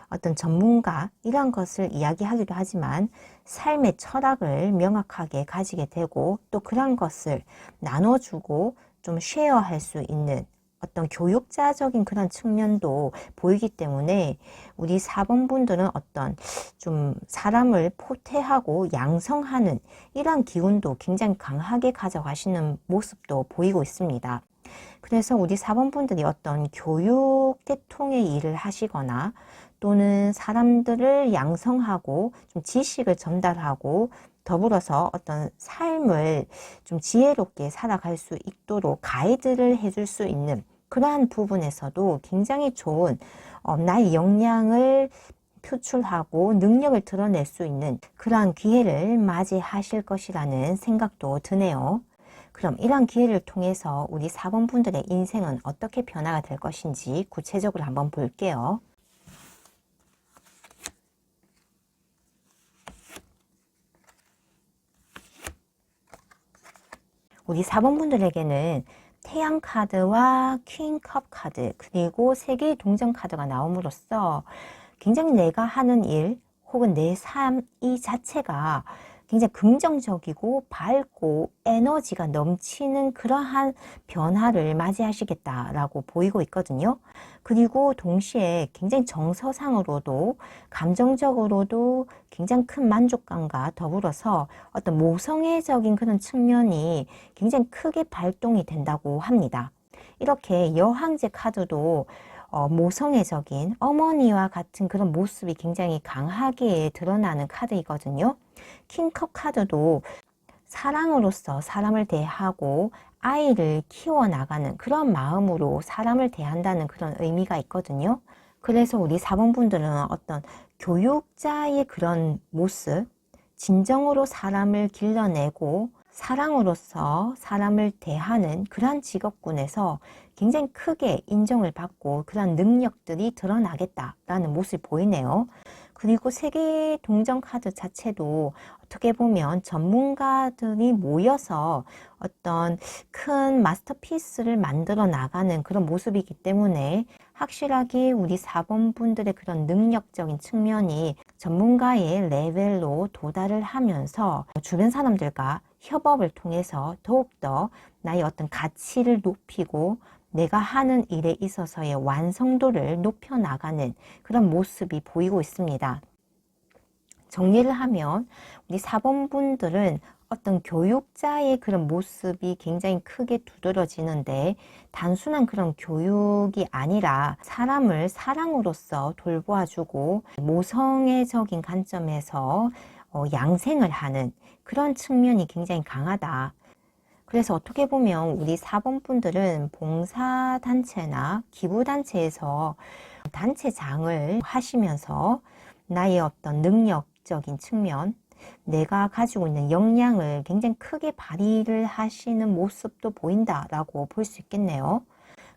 어떤 전문가 이런 것을 이야기하기도 하지만 삶의 철학을 명확하게 가지게 되고 또 그런 것을 나눠주고 좀 쉐어할 수 있는 어떤 교육자적인 그런 측면도 보이기 때문에 우리 4번분들은 어떤 좀 사람을 포태하고 양성하는 이런 기운도 굉장히 강하게 가져가시는 모습도 보이고 있습니다. 그래서 우리 4번분들이 어떤 교육 계통의 일을 하시거나 또는 사람들을 양성하고 좀 지식을 전달하고 더불어서 어떤 삶을 좀 지혜롭게 살아갈 수 있도록 가이드를 해줄 수 있는 그러한 부분에서도 굉장히 좋은 나의 역량을 표출하고 능력을 드러낼 수 있는 그러한 기회를 맞이하실 것이라는 생각도 드네요. 그럼 이런 기회를 통해서 우리 4번분들의 인생은 어떻게 변화가 될 것인지 구체적으로 한번 볼게요. 우리 4번분들에게는 태양 카드와 퀸컵 카드 그리고 3개의 동전 카드가 나옴으로써 굉장히 내가 하는 일 혹은 내 삶 이 자체가 굉장히 긍정적이고 밝고 에너지가 넘치는 그러한 변화를 맞이하시겠다라고 보이고 있거든요. 그리고 동시에 굉장히 정서상으로도 감정적으로도 굉장히 큰 만족감과 더불어서 어떤 모성애적인 그런 측면이 굉장히 크게 발동이 된다고 합니다. 이렇게 여황제 카드도 모성애적인 어머니와 같은 그런 모습이 굉장히 강하게 드러나는 카드이거든요. 킹컵 카드도 사랑으로서 사람을 대하고 아이를 키워나가는 그런 마음으로 사람을 대한다는 그런 의미가 있거든요. 그래서 우리 4번분들은 어떤 교육자의 그런 모습, 진정으로 사람을 길러내고 사랑으로서 사람을 대하는 그러한 직업군에서 굉장히 크게 인정을 받고 그런 능력들이 드러나겠다라는 모습이 보이네요. 그리고 세계 동전 카드 자체도 어떻게 보면 전문가들이 모여서 어떤 큰 마스터피스를 만들어 나가는 그런 모습이기 때문에 확실하게 우리 4번분들의 그런 능력적인 측면이 전문가의 레벨로 도달을 하면서 주변 사람들과 협업을 통해서 더욱더 나의 어떤 가치를 높이고 내가 하는 일에 있어서의 완성도를 높여나가는 그런 모습이 보이고 있습니다. 정리를 하면 우리 4번분들은 어떤 교육자의 그런 모습이 굉장히 크게 두드러지는데 단순한 그런 교육이 아니라 사람을 사랑으로서 돌보아주고 모성애적인 관점에서 양생을 하는 그런 측면이 굉장히 강하다. 그래서 어떻게 보면 우리 4번분들은 봉사단체나 기부단체에서 단체장을 하시면서 나의 어떤 능력적인 측면, 내가 가지고 있는 역량을 굉장히 크게 발휘를 하시는 모습도 보인다라고 볼 수 있겠네요.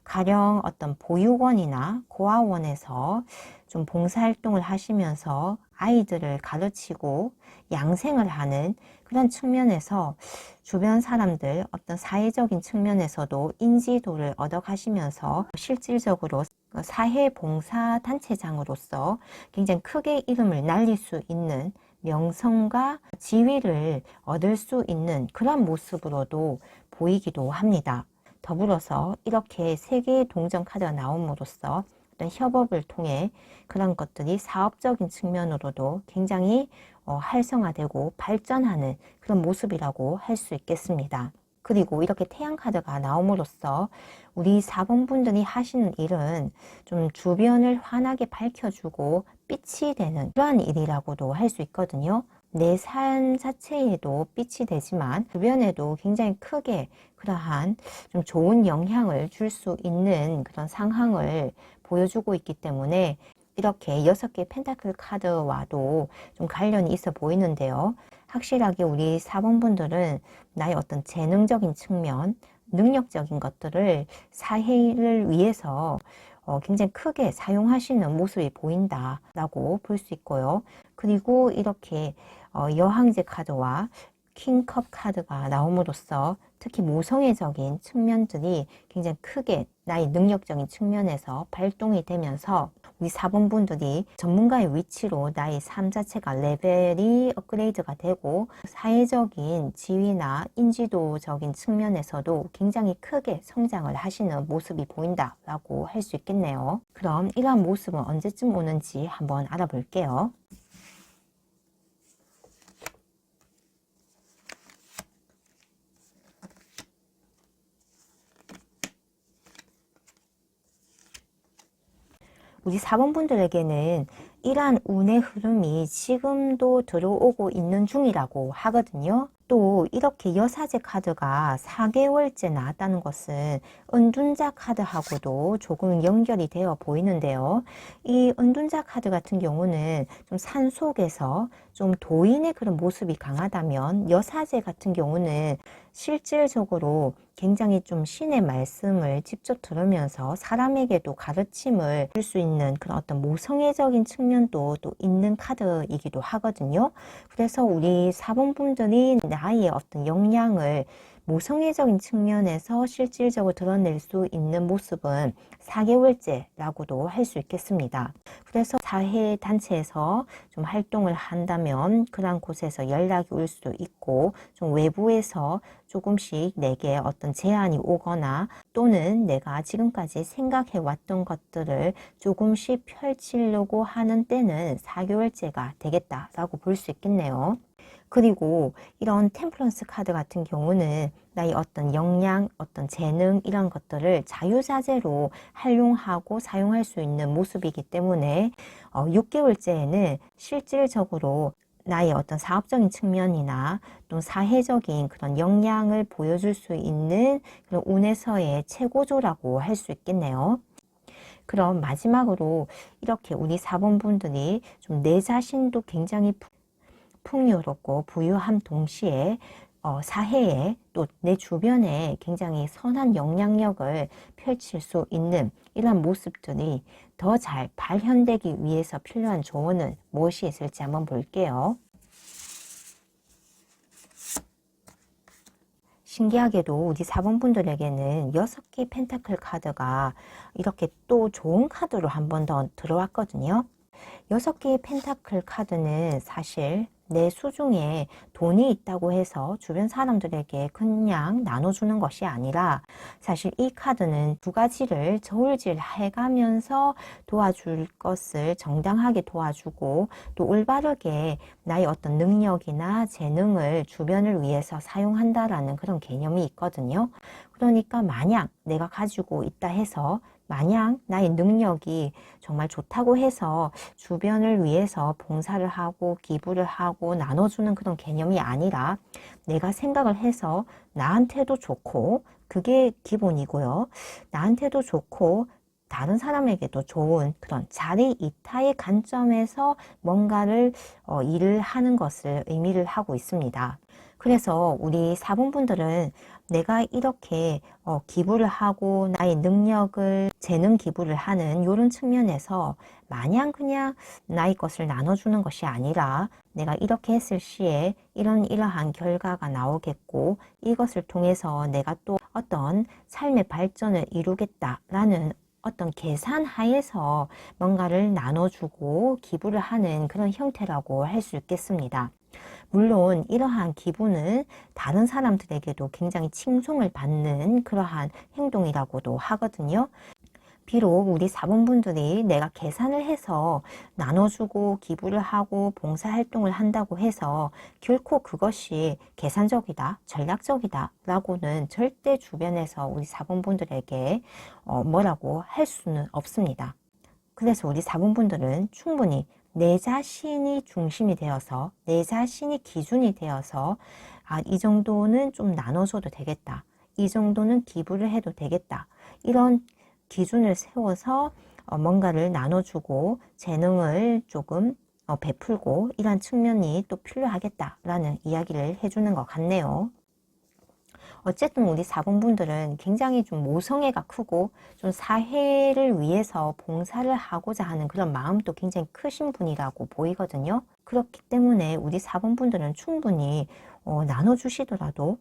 가령 어떤 보육원이나 고아원에서 좀 봉사활동을 하시면서 아이들을 가르치고 양생을 하는 그런 측면에서 주변 사람들 어떤 사회적인 측면에서도 인지도를 얻어 가시면서 실질적으로 사회봉사단체장으로서 굉장히 크게 이름을 날릴 수 있는 명성과 지위를 얻을 수 있는 그런 모습으로도 보이기도 합니다. 더불어서 이렇게 세 개의 동전 카드가 나옴으로써 어떤 협업을 통해 그런 것들이 사업적인 측면으로도 굉장히 활성화되고 발전하는 그런 모습이라고 할 수 있겠습니다. 그리고 이렇게 태양 카드가 나옴으로써 우리 4번 분들이 하시는 일은 좀 주변을 환하게 밝혀주고 빛이 되는 그러한 일이라고도 할 수 있거든요. 내 삶 자체에도 빛이 되지만 주변에도 굉장히 크게 그러한 좀 좋은 영향을 줄 수 있는 그런 상황을 보여주고 있기 때문에 이렇게 6개의 펜타클 카드와도 좀 관련이 있어 보이는데요. 확실하게 우리 4번 분들은 나의 어떤 재능적인 측면, 능력적인 것들을 사회를 위해서 굉장히 크게 사용하시는 모습이 보인다라고 볼 수 있고요. 그리고 이렇게 여항제 카드와 킹컵 카드가 나옴으로써 특히 모성애적인 측면들이 굉장히 크게 나의 능력적인 측면에서 발동이 되면서 우리 4번 분들이 전문가의 위치로 나의 삶 자체가 레벨이 업그레이드가 되고 사회적인 지위나 인지도적인 측면에서도 굉장히 크게 성장을 하시는 모습이 보인다라고 할 수 있겠네요. 그럼 이러한 모습은 언제쯤 오는지 한번 알아볼게요. 우리 4번 분들에게는 이러한 운의 흐름이 지금도 들어오고 있는 중이라고 하거든요. 또 이렇게 여사제 카드가 4개월째 나왔다는 것은 은둔자 카드하고도 조금 연결이 되어 보이는데요. 이 은둔자 카드 같은 경우는 좀 산속에서 좀 도인의 그런 모습이 강하다면 여사제 같은 경우는 실질적으로 굉장히 좀 신의 말씀을 직접 들으면서 사람에게도 가르침을 줄 수 있는 그런 어떤 모성애적인 측면도 또 있는 카드이기도 하거든요. 그래서 우리 4번 분들이 나의 어떤 역량을 모성애적인 측면에서 실질적으로 드러낼 수 있는 모습은 4개월째라고도 할 수 있겠습니다. 그래서 사회단체에서 좀 활동을 한다면 그런 곳에서 연락이 올 수도 있고 좀 외부에서 조금씩 내게 어떤 제안이 오거나 또는 내가 지금까지 생각해 왔던 것들을 조금씩 펼치려고 하는 때는 4개월째가 되겠다라고 볼 수 있겠네요. 그리고 이런 템플런스 카드 같은 경우는 나의 어떤 역량, 어떤 재능 이런 것들을 자유자재로 활용하고 사용할 수 있는 모습이기 때문에 6개월째에는 실질적으로 나의 어떤 사업적인 측면이나 또 사회적인 그런 역량을 보여줄 수 있는 그런 운에서의 최고조라고 할 수 있겠네요. 그럼 마지막으로 이렇게 우리 4번 분들이 좀 내 자신도 굉장히 풍요롭고 부유함 동시에 사회에 또 내 주변에 굉장히 선한 영향력을 펼칠 수 있는 이러한 모습들이 더 잘 발현되기 위해서 필요한 조언은 무엇이 있을지 한번 볼게요. 신기하게도 우리 4번 분들에게는 6개의 펜타클 카드가 이렇게 또 좋은 카드로 한 번 더 들어왔거든요. 6개의 펜타클 카드는 사실 내 수중에 돈이 있다고 해서 주변 사람들에게 그냥 나눠주는 것이 아니라 사실 이 카드는 두 가지를 저울질 해가면서 도와줄 것을 정당하게 도와주고 또 올바르게 나의 어떤 능력이나 재능을 주변을 위해서 사용한다라는 그런 개념이 있거든요. 그러니까 만약 내가 가지고 있다 해서 마냥 나의 능력이 정말 좋다고 해서 주변을 위해서 봉사를 하고 기부를 하고 나눠주는 그런 개념이 아니라 내가 생각을 해서 나한테도 좋고 그게 기본이고요. 나한테도 좋고 다른 사람에게도 좋은 그런 자리 이타의 관점에서 뭔가를 일을 하는 것을 의미를 하고 있습니다. 그래서 우리 4번 분들은 내가 이렇게 기부를 하고 나의 능력을 재능 기부를 하는 이런 측면에서 마냥 그냥 나의 것을 나눠주는 것이 아니라 내가 이렇게 했을 시에 이러한 결과가 나오겠고 이것을 통해서 내가 또 어떤 삶의 발전을 이루겠다라는 어떤 계산 하에서 뭔가를 나눠주고 기부를 하는 그런 형태라고 할 수 있겠습니다. 물론 이러한 기부는 다른 사람들에게도 굉장히 칭송을 받는 그러한 행동이라고도 하거든요. 비록 우리 사본분들이 내가 계산을 해서 나눠주고 기부를 하고 봉사활동을 한다고 해서 결코 그것이 계산적이다, 전략적이다 라고는 절대 주변에서 우리 사본분들에게 뭐라고 할 수는 없습니다. 그래서 우리 사본분들은 충분히 내 자신이 중심이 되어서 내 자신이 기준이 되어서 이 정도는 좀 나눠줘도 되겠다. 이 정도는 기부를 해도 되겠다. 이런 기준을 세워서 뭔가를 나눠주고 재능을 조금 베풀고 이런 측면이 또 필요하겠다라는 이야기를 해주는 것 같네요. 어쨌든 우리 사본분들은 굉장히 좀 모성애가 크고 좀 사회를 위해서 봉사를 하고자 하는 그런 마음도 굉장히 크신 분이라고 보이거든요. 그렇기 때문에 우리 사본분들은 충분히 나눠주시더라도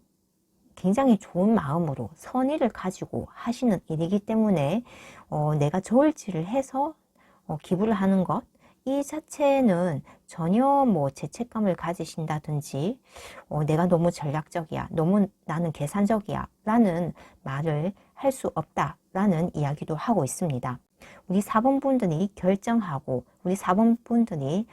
굉장히 좋은 마음으로 선의를 가지고 하시는 일이기 때문에 내가 저울질을 해서 기부를 하는 것, 이 자체는 전혀 뭐 죄책감을 가지신다든지 내가 너무 전략적이야, 너무 나는 계산적이야 라는 말을 할 수 없다 라는 이야기도 하고 있습니다. 우리 사본분들이 결정하고 우리 사본분들이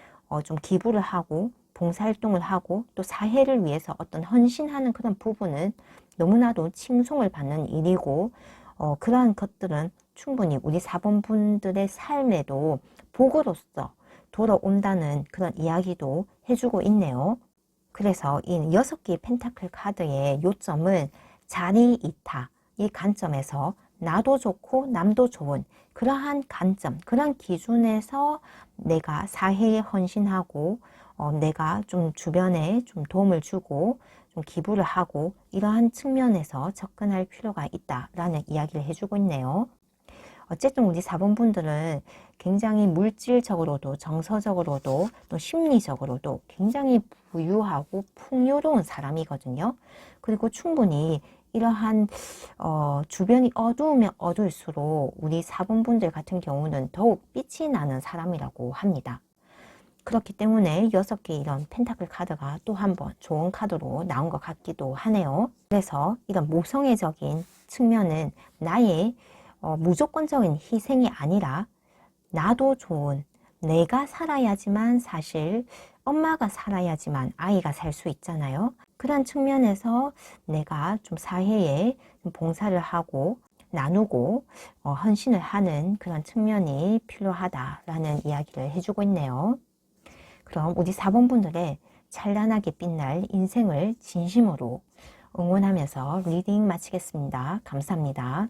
좀 기부를 하고 봉사활동을 하고 또 사회를 위해서 어떤 헌신하는 그런 부분은 너무나도 칭송을 받는 일이고 그러한 것들은 충분히 우리 사본분들의 삶에도 복으로서 돌아온다는 그런 이야기도 해주고 있네요. 그래서 이 6개의 펜타클 카드의 요점은 자리이타, 이 관점에서 나도 좋고 남도 좋은 그러한 관점, 그러한 기준에서 내가 사회에 헌신하고 내가 좀 주변에 좀 도움을 주고 좀 기부를 하고 이러한 측면에서 접근할 필요가 있다라는 이야기를 해주고 있네요. 어쨌든 우리 사본분들은 굉장히 물질적으로도 정서적으로도 또 심리적으로도 굉장히 부유하고 풍요로운 사람이거든요. 그리고 충분히 이러한 주변이 어두우면 어두울수록 우리 사본분들 같은 경우는 더욱 빛이 나는 사람이라고 합니다. 그렇기 때문에 6개 이런 펜타클 카드가 또 한 번 좋은 카드로 나온 것 같기도 하네요. 그래서 이런 모성애적인 측면은 나의 무조건적인 희생이 아니라 나도 좋은, 내가 살아야지만 사실 엄마가 살아야지만 아이가 살 수 있잖아요. 그런 측면에서 내가 좀 사회에 봉사를 하고 나누고 헌신을 하는 그런 측면이 필요하다라는 이야기를 해주고 있네요. 그럼 우리 사본분들의 찬란하게 빛날 인생을 진심으로 응원하면서 리딩 마치겠습니다. 감사합니다.